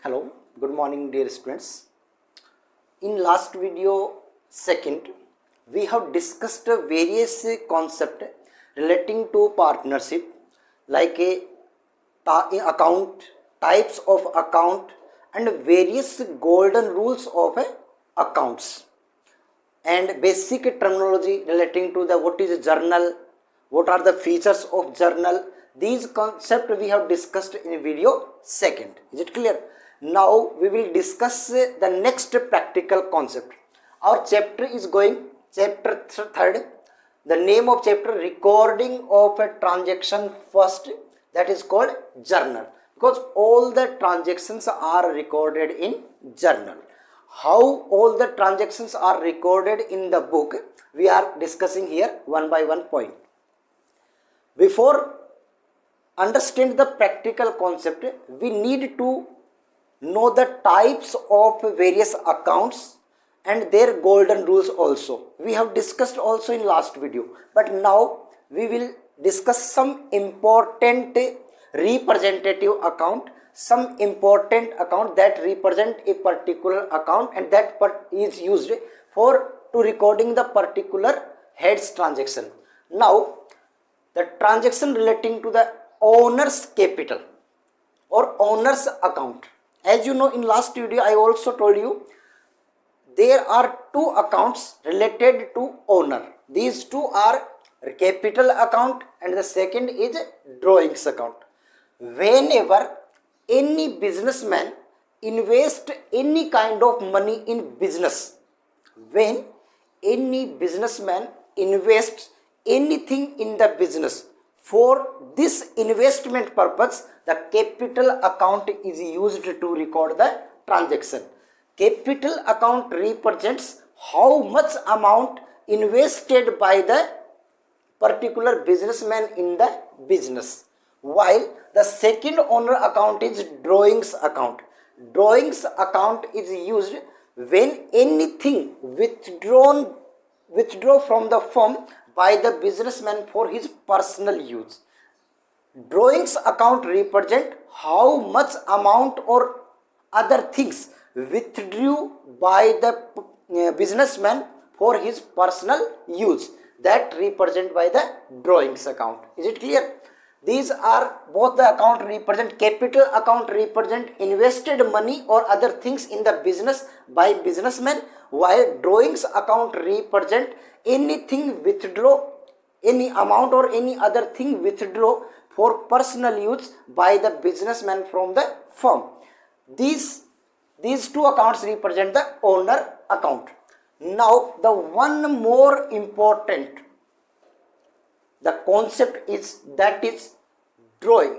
Hello, good morning dear students. In last video second, we have discussed various concept relating to partnership like account, types of account and various golden rules of accounts and basic terminology relating to the what is a journal, what are the features of journal. These concepts we have discussed in video second. Is it clear? Now we will discuss the next practical concept. Our chapter is going chapter third. The name of chapter recording of a transaction first, that is called journal, because all the transactions are recorded in journal. How all the transactions are recorded in the book, we are discussing here one by one point. Before understand the practical concept, we need to know the types of various accounts and their golden rules also. We have discussed also in last video, but now we will discuss some important representative account, some important account that represent a particular account and that is used for to recording the particular heads transaction. Now the transaction relating to the owner's capital or owner's account. As you know, in last video I also told you there are two accounts related to owner. These two are capital account and the second is drawings account. Whenever any businessman invest any kind of money in business, when any businessman invests anything in the business, for this investment purpose the capital account is used to record the transaction. Capital account represents how much amount invested by the particular businessman in the business, while the second owner account is drawings account. Drawings account is used when anything withdraw from the firm by the businessman for his personal use. Drawings account represent how much amount or other things withdrew by the businessman for his personal use, that represent by the drawings account. Is it clear? These are both the account represent, capital account represent invested money or other things in the business by businessman, while drawings account represent anything withdraw, any amount or any other thing withdraw for personal use by the businessman from the firm. These two accounts represent the owner account. Now the one more important the concept is drawing.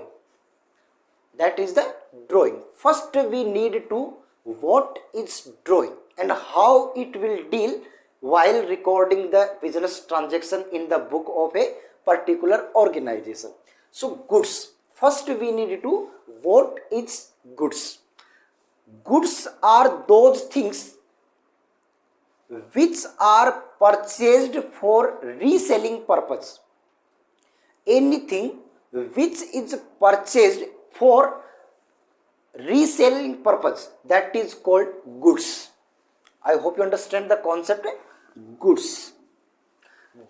That is the drawing. First we need to what is drawing and how it will deal while recording the business transaction in the book of a particular organization. So goods. First we need to what is goods. Goods are those things which are purchased for reselling purpose. Anything which is purchased for reselling purpose, that is called goods. I hope you understand the concept. Goods.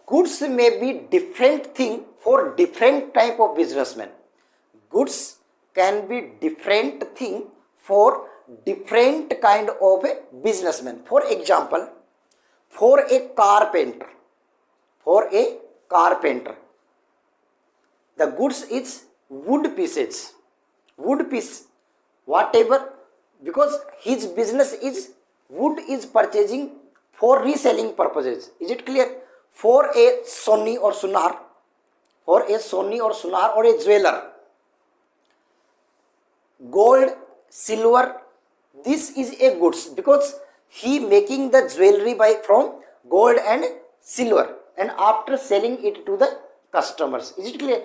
Goods may be different thing for different type of businessmen. Goods can be different thing for different kind of a businessman. For example, for a carpenter, the goods is wood pieces, whatever, because his business is wood is purchasing for reselling purposes. Is it clear? For a Sony or Sonar or a jeweler, gold, silver, this is a goods because he making the jewelry from gold and silver and after selling it to the customers. Is it clear?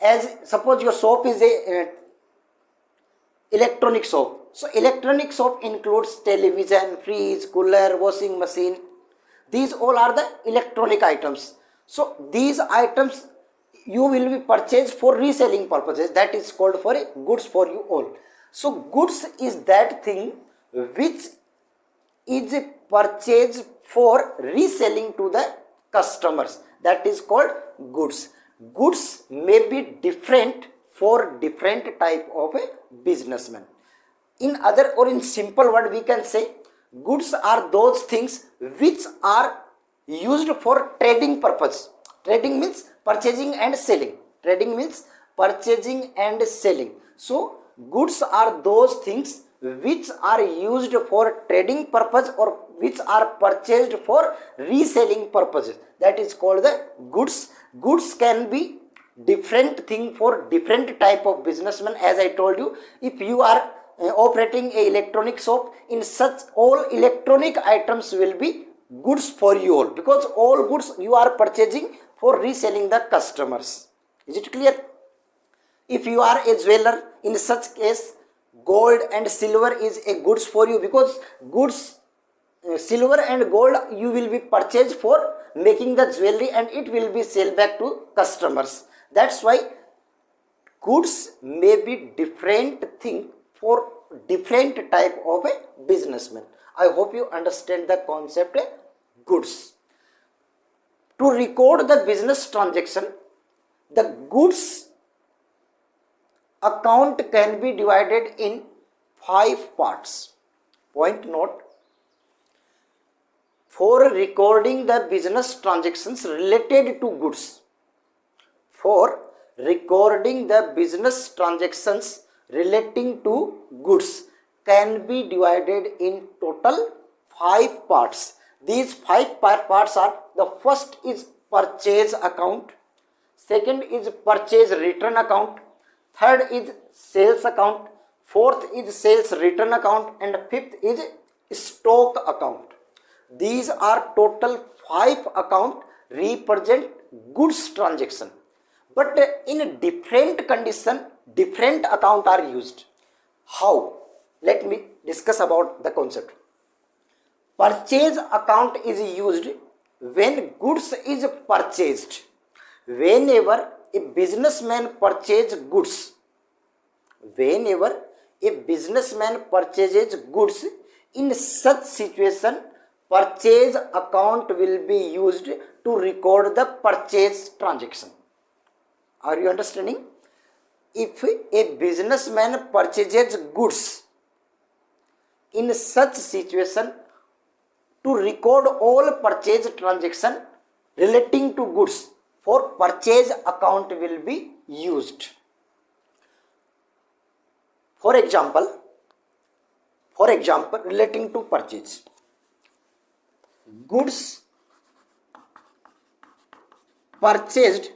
As suppose your shop is a electronic shop. So electronic shop includes television, fridge, cooler, washing machine. These all are the electronic items. So these items you will be purchased for reselling purposes. That is called for a goods for you all. So goods is that thing which is purchased for reselling to the customers. That is called goods. Goods may be different for different type of a businessman. In other or in simple word we can say goods are those things which are used for trading purpose. Trading means purchasing and selling. Trading means purchasing and selling. So goods are those things which are used for trading purpose or which are purchased for reselling purposes. That is called the goods. Goods can be different thing for different type of businessmen. As I told you, if you are operating a electronic shop, in such all electronic items will be goods for you all, because all goods you are purchasing for reselling the customers. Is it clear? If you are a jeweler, in such case gold and silver is a goods for you, because goods silver and gold you will be purchased for making the jewelry and it will be sold back to customers. That's why goods may be different thing for different type of a businessman. I hope you understand the concept goods. To record the business transaction, the goods account can be divided in 5 parts. Point note: for recording the business transactions related to goods, for recording the business transactions relating to goods can be divided in total 5 parts. These 5 parts are: the first is purchase account, second is purchase return account, third is sales account, fourth is sales return account, and fifth is stock account. These are total 5 account represent goods transaction, but in different condition different account are used. How? Let me discuss about the concept. Purchase account is used when goods is purchased. Whenever a businessman purchases goods, whenever a businessman purchases goods, in such situation purchase account will be used to record the purchase transaction. Are you understanding? If a businessman purchases goods, in such situation to record all purchase transaction relating to goods, for purchase account will be used. For example, relating to purchase, goods purchased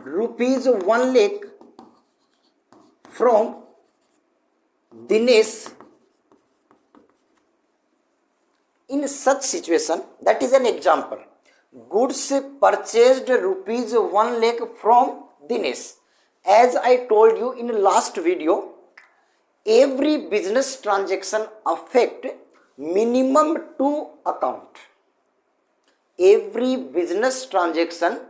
rupees 1 lakh from Dinesh. In such situation, that is an example, goods purchased rupees 1 lakh from Dinesh. As I told you in last video, every business transaction affect minimum 2 account. Every business transaction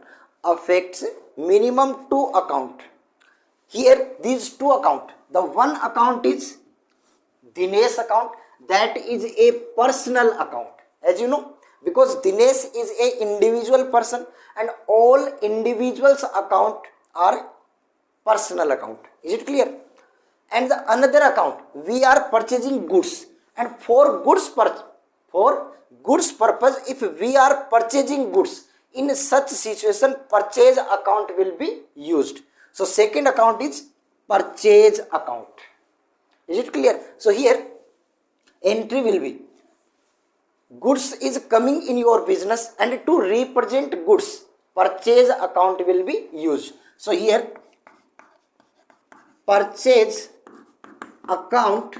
affects minimum 2 account. Here these 2 account, the one account is Dinesh account, that is a personal account, as you know, because Dinesh is a individual person and all individuals account are personal account. Is it clear? And the another account, we are purchasing goods, and for goods purpose, if we are purchasing goods, in such situation purchase account will be used. So second account is purchase account. Is it clear? So here entry will be goods is coming in your business, and to represent goods purchase account will be used. So here purchase account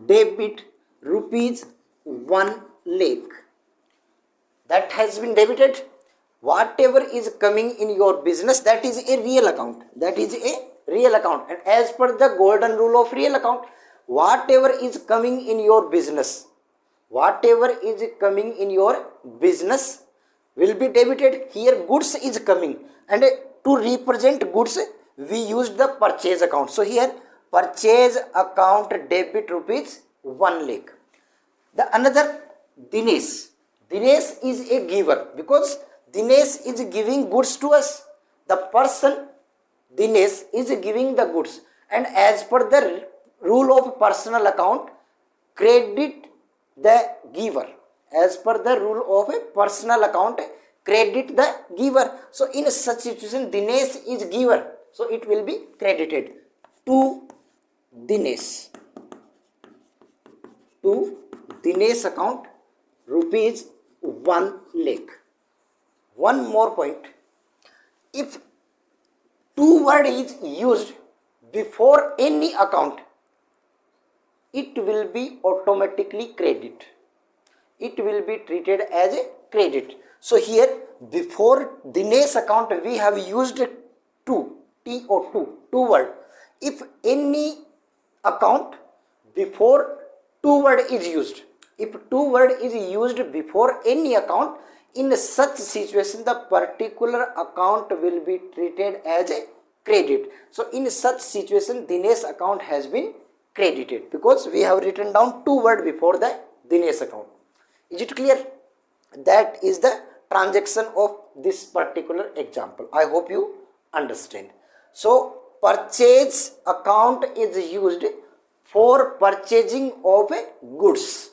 debit rupees 1 lakh, that has been debited. Whatever is coming in your business, that is a real account, that is a real account. And as per the golden rule of real account, whatever is coming in your business, whatever is coming in your business will be debited. Here goods is coming, and to represent goods we use the purchase account. So here purchase account debit rupees 1 lakh. The another Dinesh. Dinesh is a giver because Dinesh is giving goods to us. The person Dinesh is giving the goods, and as per the rule of personal account, credit the giver. As per the rule of a personal account, credit the giver. So in such situation, Dinesh is giver, so it will be credited to Dinesh. To Dinesh account rupees 1 lakh. One more point. If two word is used before any account, it will be automatically credit. It will be treated as a credit. So here before Dinesh account we have used two, two word. If any account before two word is used, if two word is used before any account, in such situation the particular account will be treated as a credit. So in such situation Dinesh account has been credited because we have written down two word before the Dinesh account. Is it clear? That is the transaction of this particular example. I hope you understand. So purchase account is used for purchasing of goods.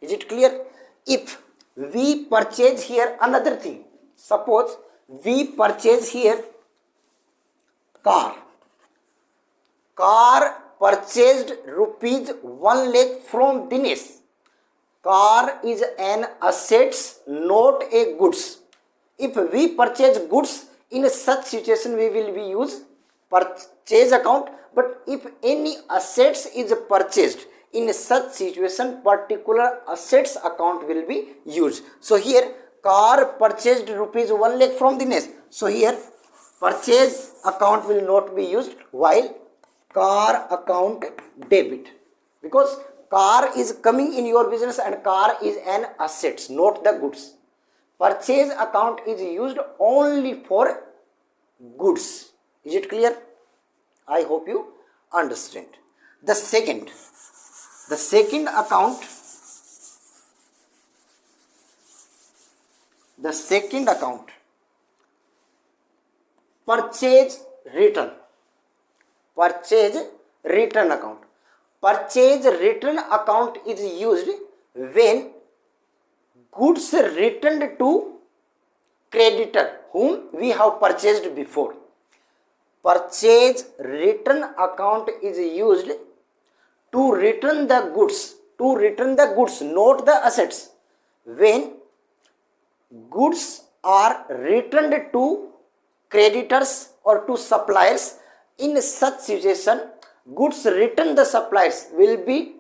Is it clear? If we purchase here another thing, suppose we purchase here car. Car purchased rupees 1 lakh from Dinesh. Car is an assets, not a goods. If we purchase goods, in such situation we will be use purchase account. But if any assets is purchased, in such situation particular assets account will be used. So here car purchased rupees 1 lakh from Dinesh. So here purchase account will not be used, while car account debit, because car is coming in your business and car is an assets, not the goods. Purchase account is used only for goods. Is it clear? I hope you understand. The second account purchase return account. Purchase return account is used when goods returned to creditor whom we have purchased before. Purchase return account is used to return the goods, not the assets. When goods are returned to creditors or to suppliers, in such situation goods returned the suppliers will be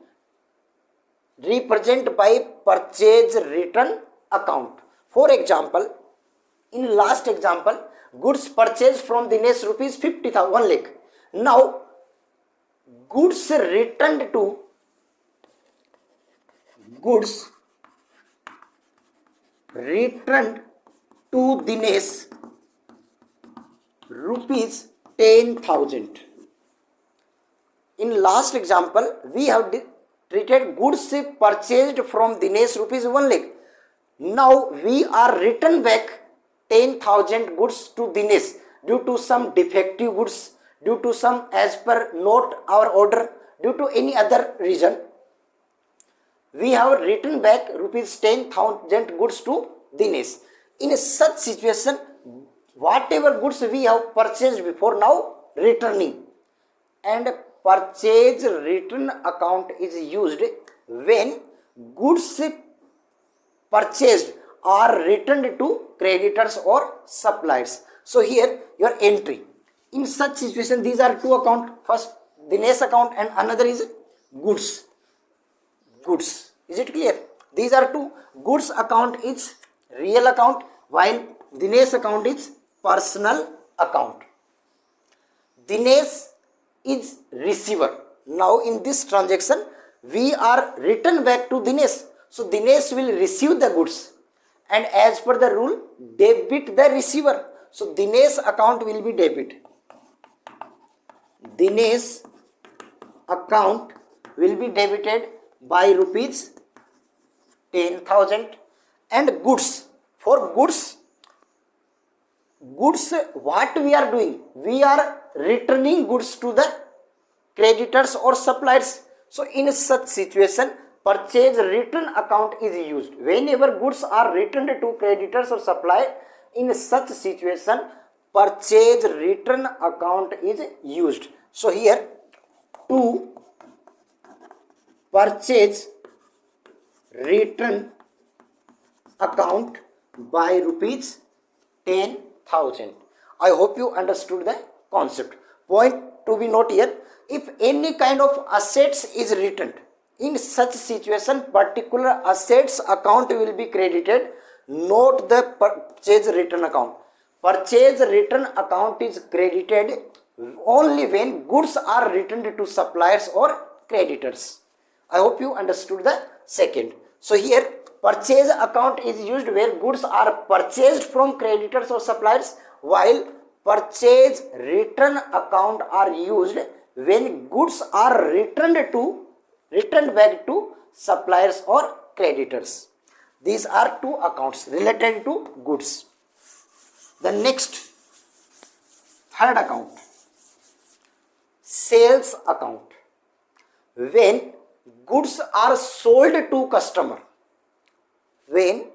represented by purchase return account. For example, in last example, goods purchased from Dinesh rupees 50,000, 1 lakh. Now goods returned to Dinesh rupees 10,000. In last example, we have treated goods purchased from Dinesh rupees 1 lakh. Now we are return back 10,000 goods to Dinesh due to some defective goods, due to some as per not our order, due to any other reason. We have written back rupees 10,000 goods to Dinesh. In such situation, whatever goods we have purchased before, now returning, and purchase return account is used when goods purchased are returned to creditors or suppliers. So here your entry. In such situation, these are two accounts. First Dinesh account and another is goods. Is it clear? These are two. Goods account is real account, while Dinesh account is personal account. Dinesh is receiver. Now in this transaction we are return back to Dinesh. So Dinesh will receive the goods, and as per the rule, debit the receiver. So Dinesh account will be debit. Dinesh account will be debited by rupees 10,000. And goods, for goods what we are doing, we are returning goods to the creditors or suppliers. So in such situation, purchase return account is used. Whenever goods are returned to creditors or supplier, in such situation purchase return account is used. So here, to purchase return account by rupees 10,000. I hope you understood the concept. Point to be noted here, if any kind of assets is returned, in such situation particular assets account will be credited, not the purchase return account. Purchase return account is credited only when goods are returned to suppliers or creditors. I hope you understood the second. So here, purchase account is used where goods are purchased from creditors or suppliers, while purchase return account are used when goods are returned back to suppliers or creditors. These are two accounts related to goods. The next, third account, sales account. When goods are sold to customer, when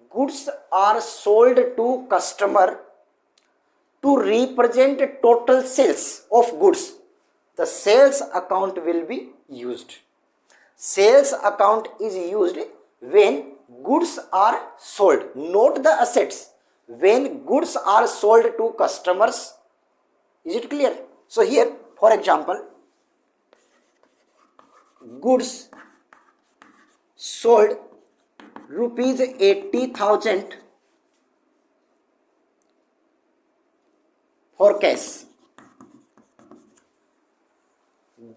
goods are sold to customer to represent total sales of goods, the sales account will be used. Sales account is used when goods are sold, not the assets. When goods are sold to customers, is it clear? So here, for example, goods sold rupees 80,000 for cash.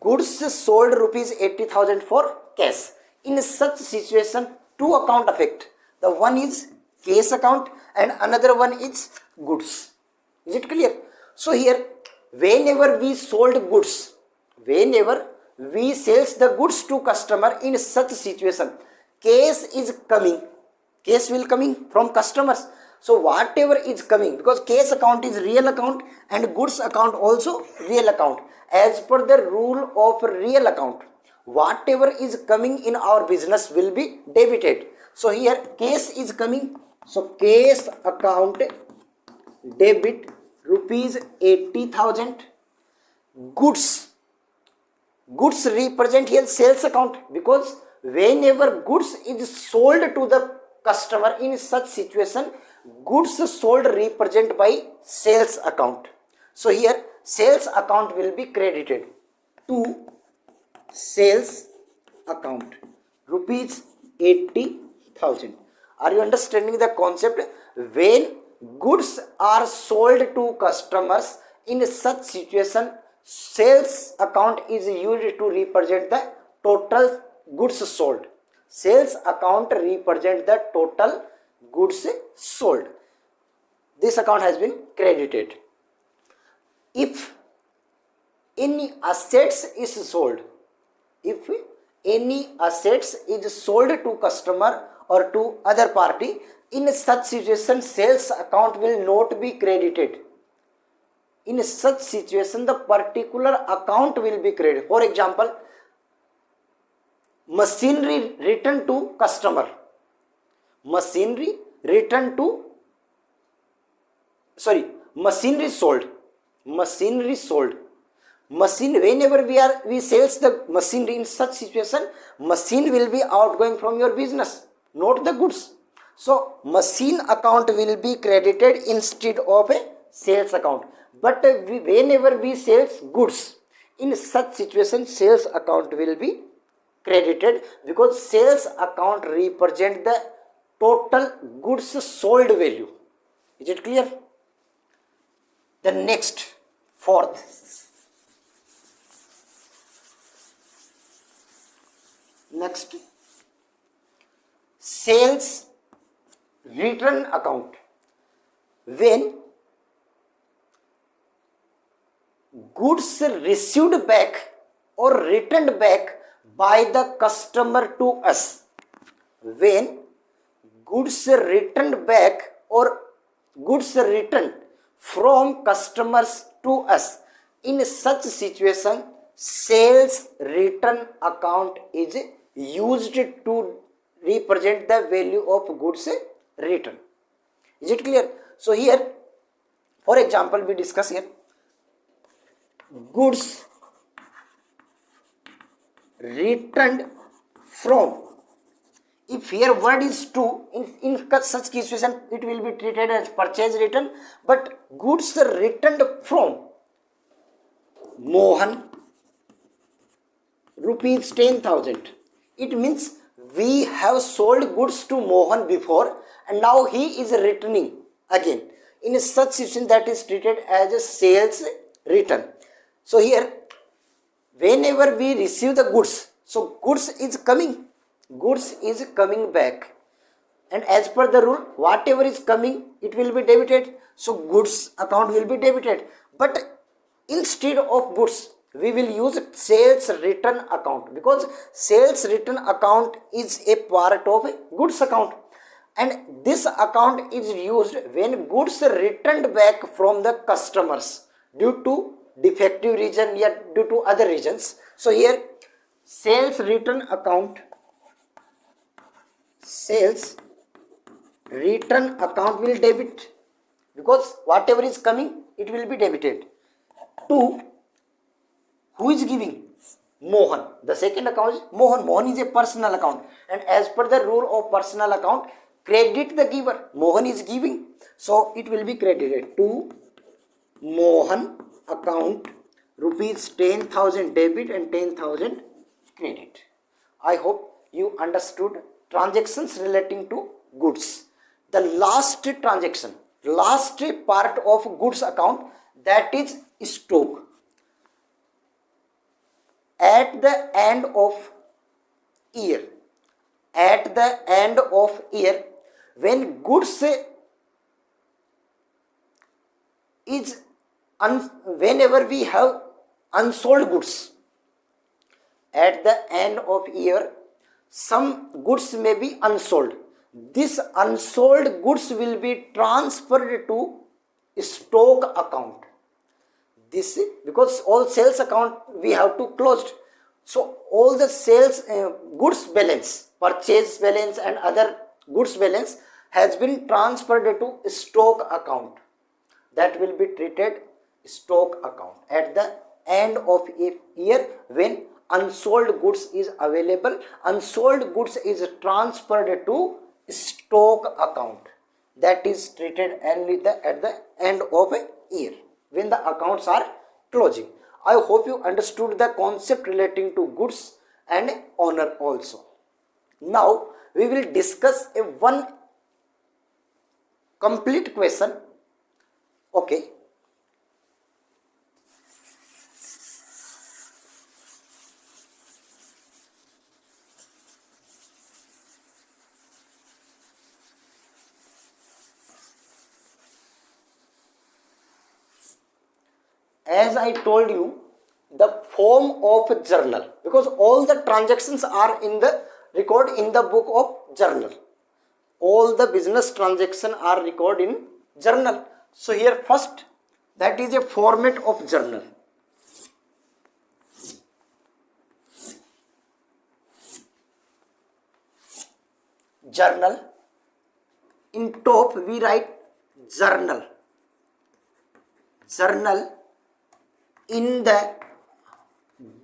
Goods sold rupees 80,000 for cash. In such situation, two account affect. The one is cash account and another one is goods. Is it clear? So here, whenever we sold goods, whenever we sells the goods to customer, in such situation, cash is coming. Cash will coming from customers. So whatever is coming, because cash account is real account and goods account also real account. As per the rule of real account, whatever is coming in our business will be debited. So here cash is coming. So cash account debit rupees 80,000. Goods represent here sales account, because whenever goods is sold to the customer, in such situation goods sold represent by sales account. So here sales account will be credited to sales account rupees 80,000. Are you understanding the concept? When goods are sold to customers, in such situation sales account is used to represent the total goods sold. Sales account represent the total goods sold. This account has been credited. If any assets is sold, if any assets is sold to customer or to other party, in such situation sales account will not be credited. In such situation the particular account will be credited. For example, machinery returned to customer, machinery sold, whenever we sales the machinery, in such situation machine will be outgoing from your business, not the goods. So machine account will be credited instead of a sales account. But whenever we sales goods, in such situation sales account will be credited, because sales account represent the total goods sold value. Is it clear? The next, fourth, sales return account. When goods received back or returned back by the customer to us. When goods returned back or goods returned from customers to us, in such situation, sales return account is used to represent the value of goods returned. Is it clear? So here, for example, we discuss here goods returned from. If here word is to, in such situation it will be treated as purchase return, but goods returned from Mohan rupees 10,000. It means we have sold goods to Mohan before and now he is returning again. In such situation that is treated as a sales return. So here, whenever we receive the goods, so goods is coming back, and as per the rule, whatever is coming, it will be debited. So goods account will be debited. But instead of goods, we will use sales return account, because sales return account is a part of goods account, and this account is used when goods returned back from the customers due to defective reason or due to other reasons. So here, sales return account will debit, because whatever is coming, it will be debited to who is giving? Mohan. The second account is Mohan. Mohan is a personal account, and as per the rule of personal account, credit the giver. Mohan is giving, so it will be credited to Mohan account rupees 10,000 debit and 10,000 credit. I hope you understood transactions relating to goods. The last transaction, last part of goods account, that is stock. At the end of year, when goods is whenever we have unsold goods, at the end of year, some goods may be unsold. This unsold goods will be transferred to stock account. This, because all sales account we have to closed, so all the sales goods balance, purchase balance and other goods balance has been transferred to stock account. That will be treated stock account at the end of a year when unsold goods is available. Unsold goods is transferred to stock account. That is treated only at the end of a year when the accounts are closing. I hope you understood the concept relating to goods and honor also. Now we will discuss a one complete question. Okay. As I told you, the form of journal, because all the transactions are in the record in the book of journal. All the business transactions are recorded in journal. So here first, that is a format of journal. Journal. In top we write journal. Journal in the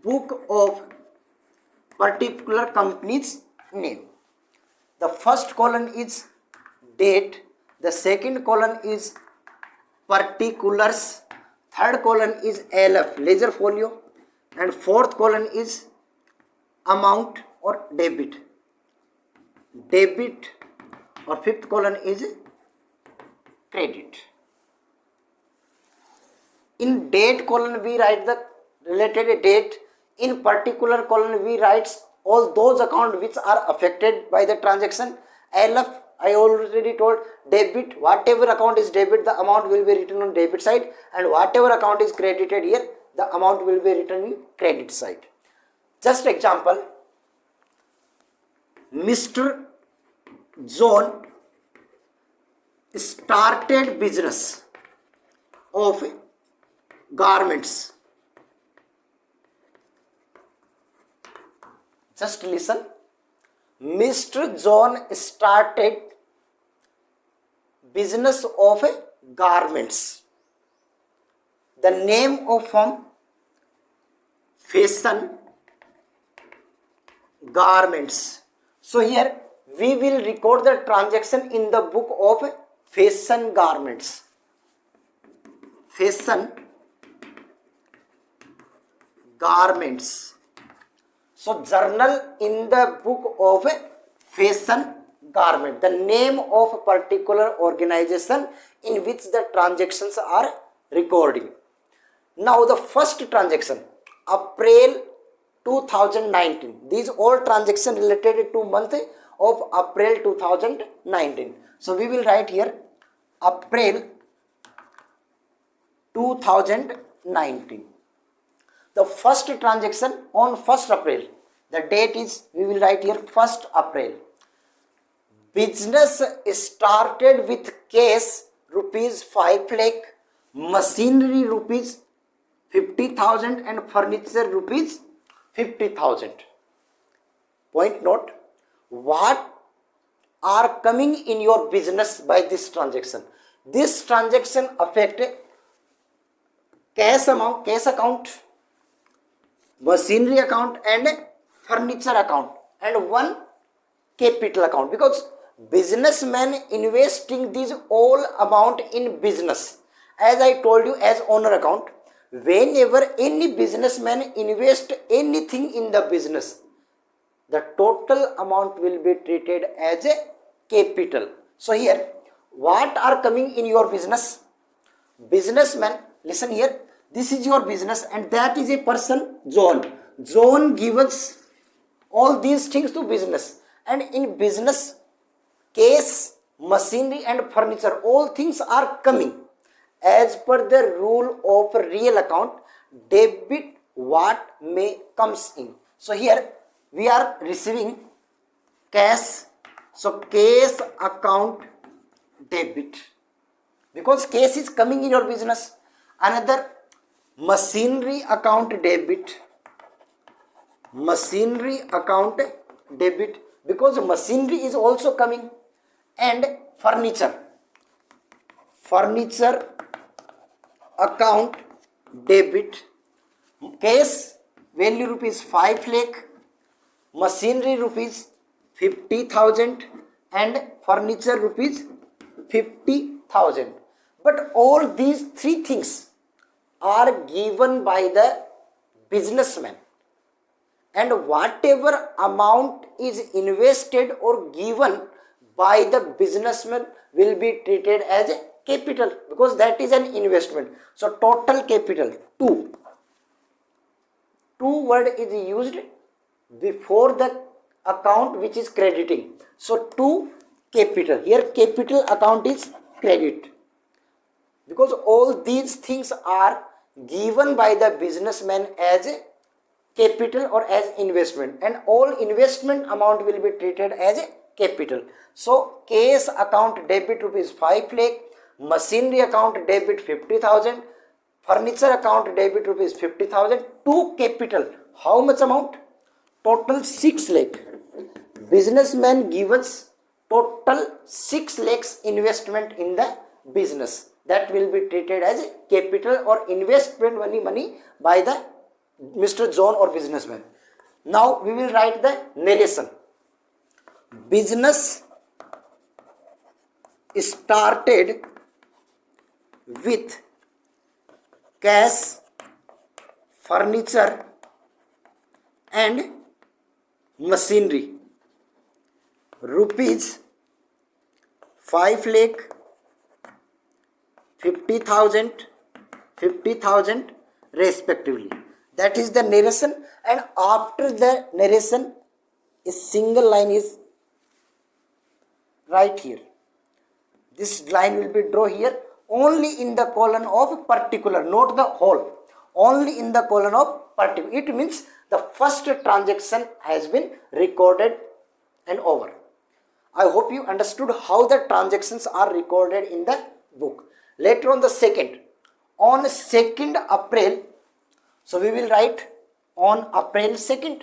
book of particular company's name. The first column is date, the second column is particulars, third column is LF, ledger folio, and fourth column is amount or debit. Debit, or fifth column is credit. In date column we write the related date. In particular column we write all those accounts which are affected by the transaction. LF, I already told. Debit, whatever account is debit, the amount will be written on debit side, and whatever account is credited here, the amount will be written in credit side. Just example, Mr. John started business of garments. Just listen. Mr. John started business of garments. The name of firm, Fashion Garments. So here we will record the transaction in the book of Fashion Garments. Fashion Garments. So journal in the book of Fashion Garment, the name of a particular organization in which the transactions are recording. Now the first transaction, April 2019. These all transactions related to month of April 2019. So we will write here April 2019. The first transaction on 1st April. The date is, we will write here 1st April. Business started with cash rupees 5 lakh, machinery rupees 50,000 and furniture rupees 50,000. Point note, what are coming in your business by this transaction? This transaction affect cash amount, cash account, machinery account and furniture account, and one capital account, because businessman investing these all amount in business. As I told you, as owner account, whenever any businessman invest anything in the business, the total amount will be treated as a capital. So here, what are coming in your business? Businessman, listen here, this is your business and that is a person, John. John gives all these things to business, and in business, case, machinery and furniture, all things are coming. As per the rule of real account, debit what may comes in. So here we are receiving cash, so cash account debit, because cash is coming in your business. Another, machinery account debit, machinery account debit, because machinery is also coming. And furniture account debit, cash value rupees 5 lakh, machinery rupees 50,000 and furniture rupees 50,000. But all these three things are given by the businessman, and whatever amount is invested or given by the businessman will be treated as a capital, because that is an investment. So total capital, two word is used before the account which is crediting. So to capital, here capital account is credit, because all these things are given by the businessman as a capital or as investment, and all investment amount will be treated as a capital. So cash account debit rupees 5 lakh, machinery account debit 50,000, furniture account debit rupees 50,000 to capital. How much amount? Total 6 lakh. Businessman gives total 6 lakhs investment in the business. That will be treated as a capital or investment money by the Mr. John or businessman. Now we will write the narration. Business started with cash, furniture and machinery, rupees 5 lakh, 50,000 respectively. That is the narration, and after the narration a single line is right here. This line will be drawn here only in the column of particular, not the whole. only in the colon of particular. It means the first transaction has been recorded and over. I hope you understood how the transactions are recorded in the book. Later on the second, on 2nd April, so we will write on April 2nd,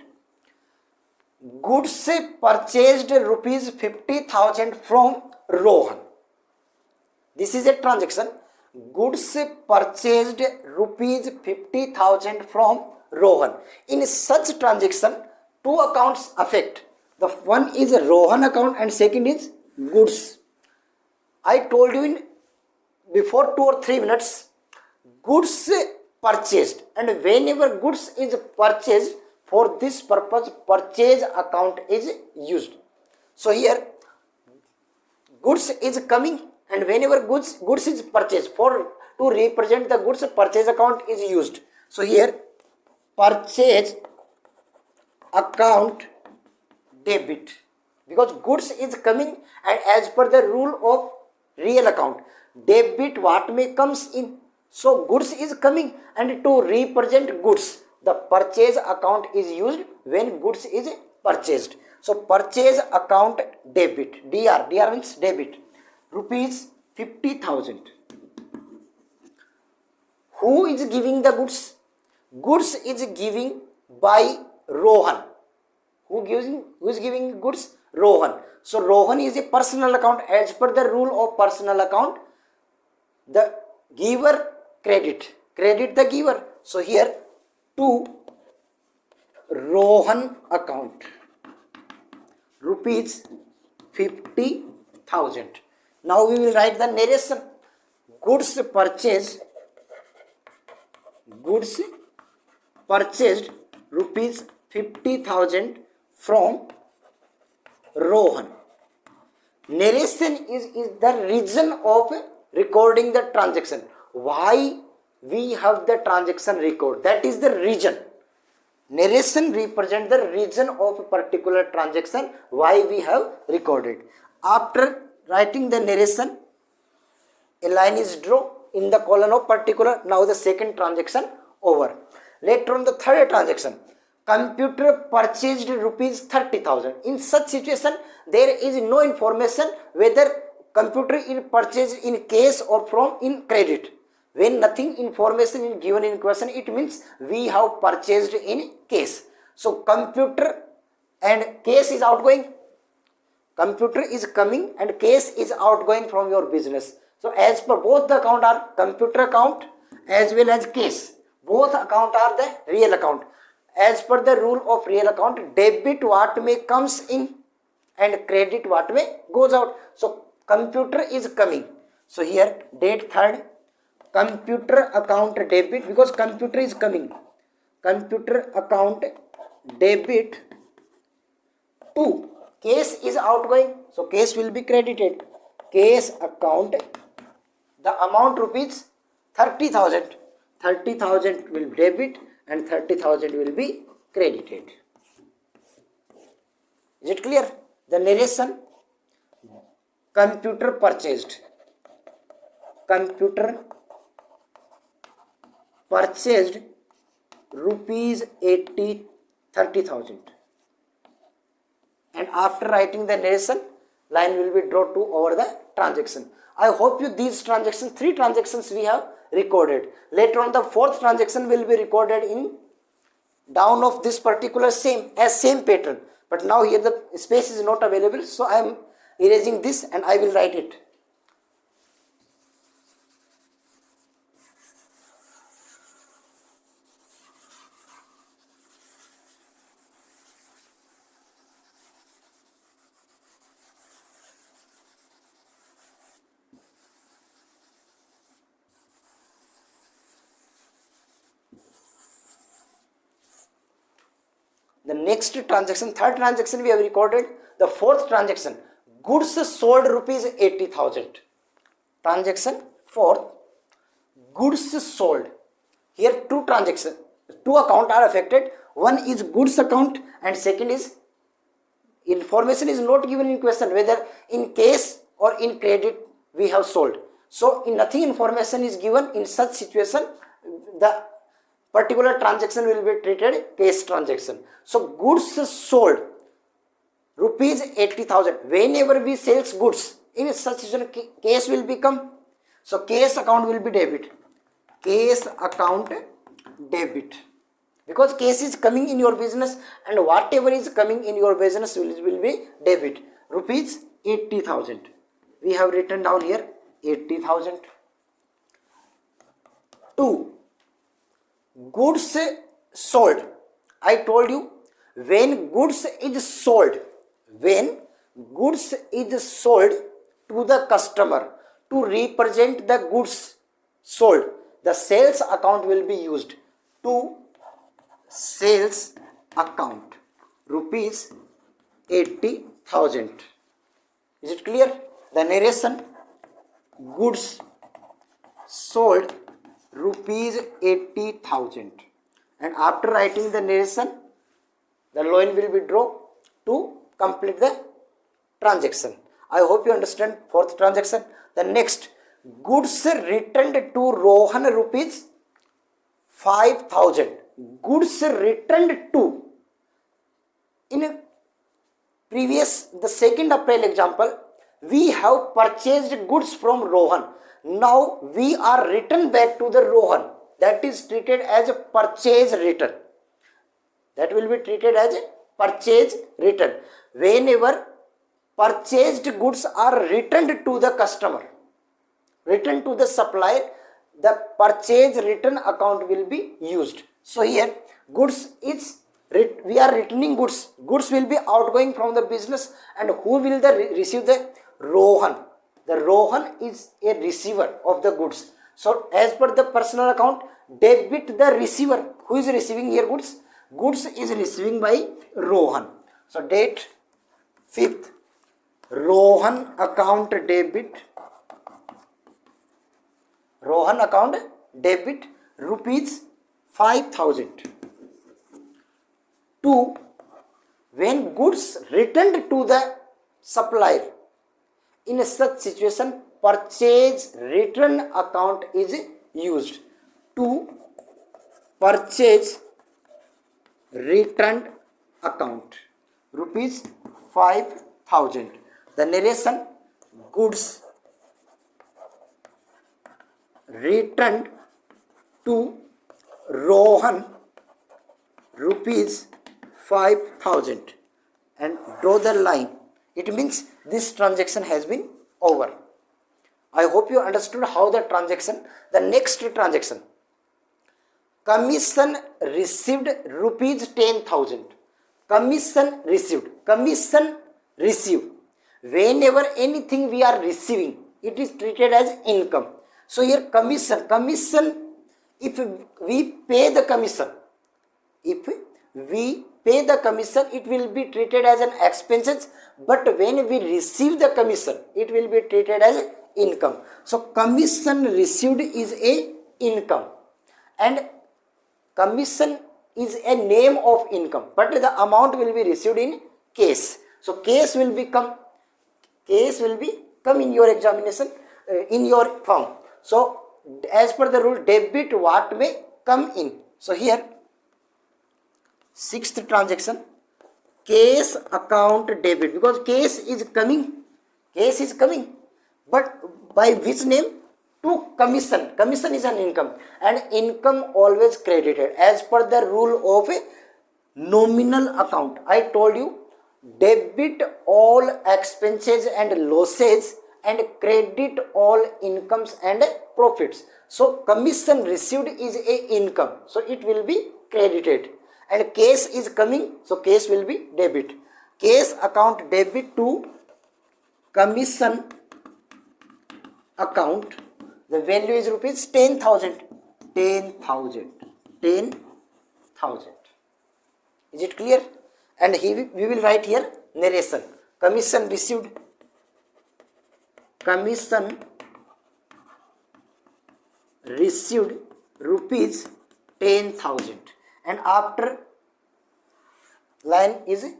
goods purchased rupees 50,000 from Rohan. This is a transaction. Goods purchased rupees 50,000 from Rohan. In such transaction, two accounts affect. The one is a Rohan account and second is goods. I told you in before 2 or 3 minutes, goods purchased, and whenever goods is purchased, for this purpose purchase account is used. So here goods is coming, and whenever goods is purchased, for to represent the goods, purchase account is used. So here purchase account debit, because goods is coming, and as per the rule of real account, debit what may comes in. So goods is coming, and to represent goods, the purchase account is used when goods is purchased. So purchase account debit, DR means debit, rupees 50,000. Who is giving the goods? Goods is giving by Rohan. Who is giving goods? Rohan. So Rohan is a personal account. As per the rule of personal account, the giver credit the giver. So here to Rohan account, rupees 50,000. Now we will write the narration. Goods purchased rupees 50,000 from Rohan. Narration is the reason of recording the transaction. Why we have the transaction record? That is the reason. Narration represents the reason of a particular transaction, why we have recorded. After writing the narration, a line is drawn in the colon of particular. Now the second transaction over. Later on the third transaction, computer purchased rupees 30,000. In such situation, there is no information whether computer is purchased in cash or from in credit. When nothing information is given in question, it means we have purchased in cash. So computer and cash is outgoing. Computer is coming and cash is outgoing from your business. So as per both the account are computer account as well as cash. Both account are the real account. As per the rule of real account, debit what may comes in and credit what may goes out. So computer is coming. So here date 3rd, computer account debit, because computer is coming. Computer account debit to cash is outgoing. So cash will be credited. Cash account, the amount rupees 30,000. 30,000 will debit and 30,000 will be credited. Is it clear? The narration, computer purchased. Computer purchased rupees 30,000. And after writing the narration, line will be drawn to over the transaction. I hope you these transactions, 3 transactions we have recorded. Later on the 4th transaction will be recorded in down of this particular same pattern. But now here the space is not available, so I am erasing this and I will write it. The next transaction, 3rd transaction we have recorded. The 4th transaction, goods sold rupees 80,000. Transaction 4th, goods sold. Here 2 transactions, 2 accounts are affected. One is goods account and second is information is not given in question whether in cash or in credit we have sold. So in nothing information is given. In such situation, the particular transaction will be treated cash transaction. So goods sold rupees 80,000. Whenever we sells goods, in such situation cash will become, so cash account will be debit. Cash account debit, because cash is coming in your business and whatever is coming in your business will be debit. Rupees 80,000. We have written down here 80,000. 2. Goods sold. I told you, when goods is sold, when goods is sold to the customer, to represent the goods sold, the sales account will be used. To sales account, rupees 80,000. Is it clear? The narration, goods sold rupees 80,000, and after writing the narration, the line will be drawn to complete the transaction. I hope you understand fourth transaction. The next, goods returned to Rohan rupees 5,000. Goods returned to, in previous, the 2nd April example, we have purchased goods from Rohan. Now we are returned back to the Rohan. That is treated as a purchase return. That will be treated as a purchase return. Whenever purchased goods are returned to the customer, returned to the supplier, the purchase return account will be used. So here goods is, we are returning goods. Goods will be outgoing from the business, and who will receive the Rohan? The Rohan is a receiver of the goods. So as per the personal account, debit the receiver. Who is receiving here goods? Goods is receiving by Rohan. So date 5th, Rohan account debit. Rohan account debit rupees 5,000. 2. When goods returned to the supplier, in such situation purchase return account is used. To purchase returned account, rupees 5,000. The narration, goods returned to Rohan rupees 5,000, and draw the line. It means this transaction has been over. I hope you understood how the transaction. The next transaction, commission received rupees 10,000. Commission received. Commission received. Whenever anything we are receiving, it is treated as income. So here commission, if we pay the commission, it will be treated as an expenses, but when we receive the commission, it will be treated as income. So commission received is a income, and commission is a name of income, but the amount will be received in cash. So cash will come in your examination, in your form. So as per the rule, debit what may come in. So here 6th transaction, cash account debit, because cash is coming, but by which name? To commission. Commission is an income, and income always credited as per the rule of a nominal account. I told you, debit all expenses and losses and credit all incomes and profits. So commission received is a income, so it will be credited, and cash is coming, so cash will be debit. Cash account debit to commission account. The value is rupees 10,000. 10,000. Is it clear? And we will write here narration. Commission received. Commission received rupees 10,000. And after line is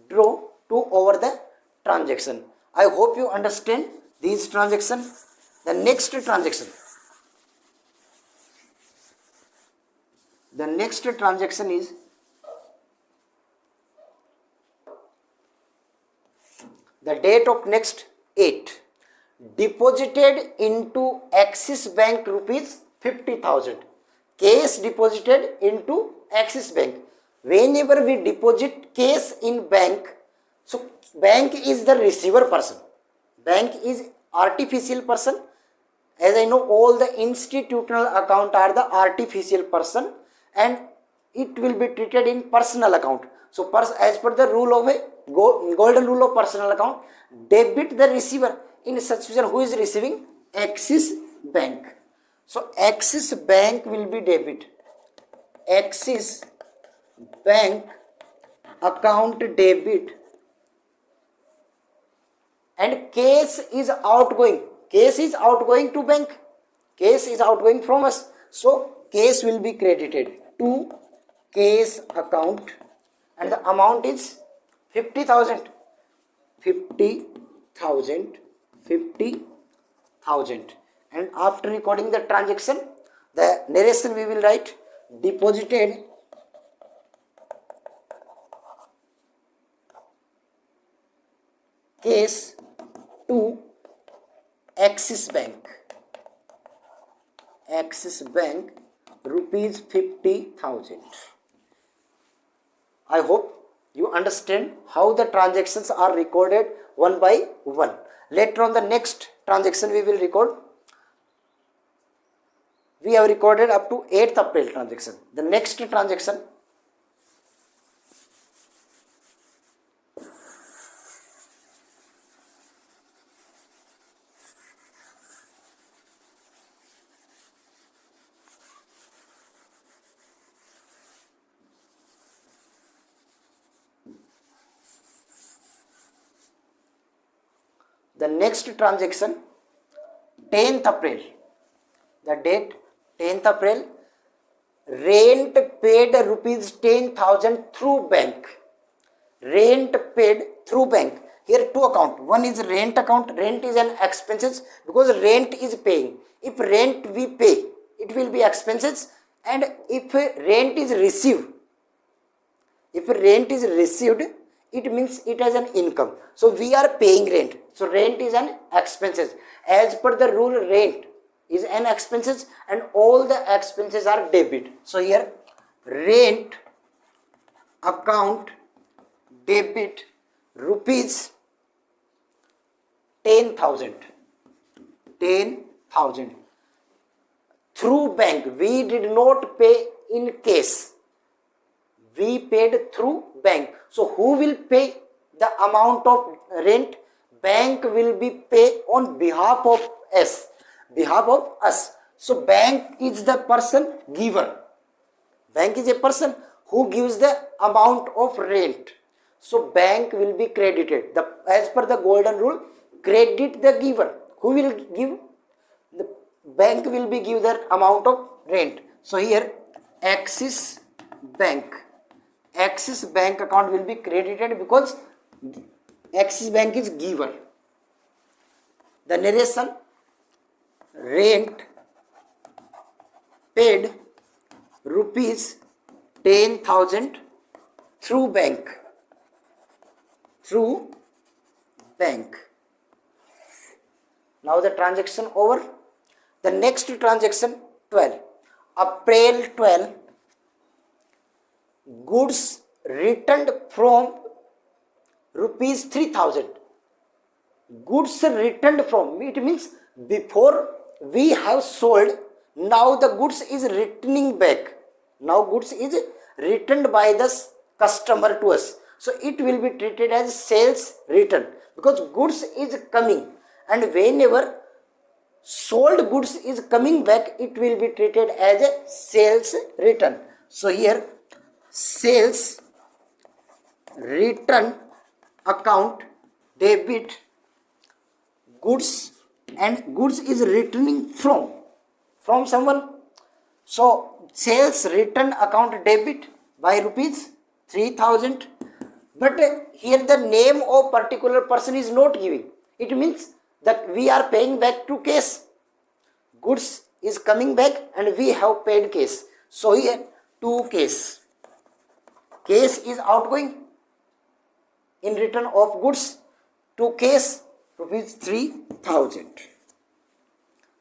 draw to over the transaction. I hope you understand these transactions. The next transaction, The next transaction is the date of next 8. Deposited into Axis Bank rupees 50,000. Cash deposited into Axis Bank. Whenever we deposit cash in bank, so bank is the receiver person. Bank is artificial person. As I know, all the institutional account are the artificial person, and it will be treated in personal account. So as per the rule of a golden rule of personal account, debit the receiver. In such situation, who is receiving? Axis Bank. So Axis Bank will be debit. Axis Bank account debit, and cash is outgoing. Cash is outgoing to bank. Cash is outgoing from us. So cash will be credited to cash account, and the amount is 50,000. 50,000. And after recording the transaction, the narration we will write: deposited cash to Axis Bank. Axis Bank rupees 50,000. I hope you understand how the transactions are recorded one by one. Later on, the next transaction we will record. We have recorded up to 8th April transaction. The next transaction, the next transaction, 10th April. The date 10th April. Rent paid rupees 10,000 through bank. Rent paid through bank. Here two account. One is rent account. Rent is an expenses because rent is paying. If rent we pay, it will be expenses. And if rent is received, it means it has an income. So we are paying rent. So rent is an expenses. As per the rule, rent is an expenses and all the expenses are debit. So here rent account debit rupees 10,000. 10,000 through bank. We did not pay in cash. We paid through bank. So who will pay the amount of rent? Bank will be pay on behalf of us. So bank is the person giver. Bank is a person who gives the amount of rent. So bank will be credited. As per the golden rule, credit the giver. Who will give? The bank will be give the amount of rent. So here Axis Bank account will be credited because Axis Bank is giver. The narration: rent paid rupees 10,000 through bank. Now the transaction over. The next transaction, 12 April 12. Goods returned from rupees 3,000. Goods returned from, it means before we have sold, now the goods is returning back. Now goods is returned by the customer to us. So it will be treated as sales return because goods is coming, and whenever sold goods is coming back, it will be treated as a sales return. So here sales return account debit goods, and goods is returning from someone. So sales return account debit by rupees 3,000. But here the name of particular person is not giving. It means that we are paying back to cash. Goods is coming back and we have paid cash. So here 2 case. Case is outgoing in return of goods. 2 case rupees 3000.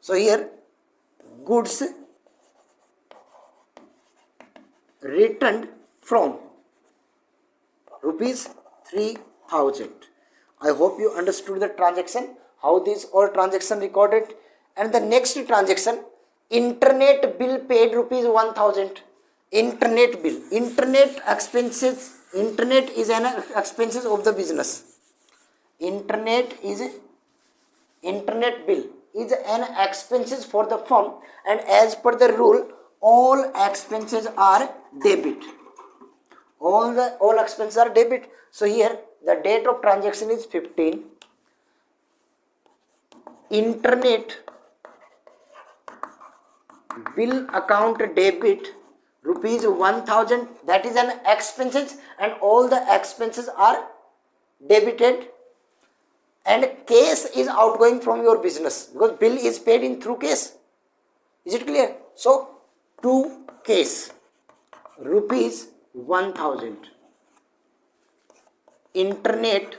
So here goods returned from rupees 3000. I hope you understood the transaction, how these all transaction recorded. And the next transaction, internet bill paid rupees 1000. Internet bill, internet expenses, internet is an expenses of the business. Internet bill is an expenses for the firm, and as per the rule, all expenses are debit. All expenses are debit. So here the date of transaction is 15. Internet bill account debit rupees 1000, that is an expenses, and all the expenses are debited, and case is outgoing from your business because bill is paid in through case. Is it clear? So 2 case rupees 1000. Internet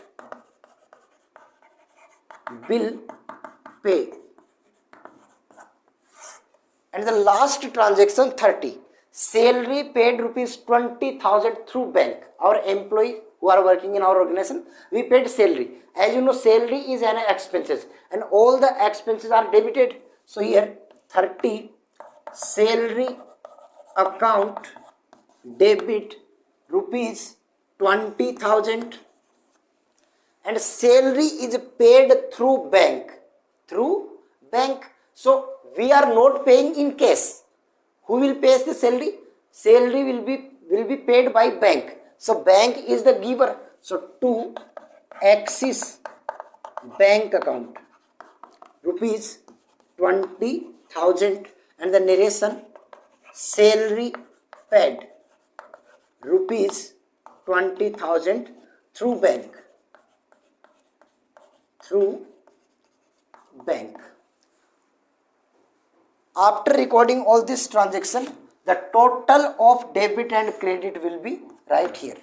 bill pay. And the last transaction 30. Salary paid rupees 20,000 through bank. Our employee who are working in our organization, we paid salary. As you know, salary is an expenses, and all the expenses are debited. So here 30 salary account debit rupees 20,000, and salary is paid through bank. So we are not paying in cash. Who will pay the salary? Salary will be paid by bank. So bank is the giver. So to Axis bank account rupees 20,000, and the narration, salary paid rupees 20,000 through bank. After recording all this transaction, the total of debit and credit will be right here.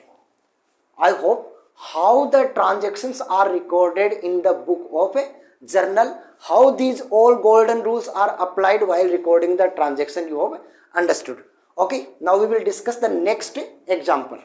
I hope how the transactions are recorded in the book of a journal, how these all golden rules are applied while recording the transaction, you have understood. Okay, now we will discuss the next example.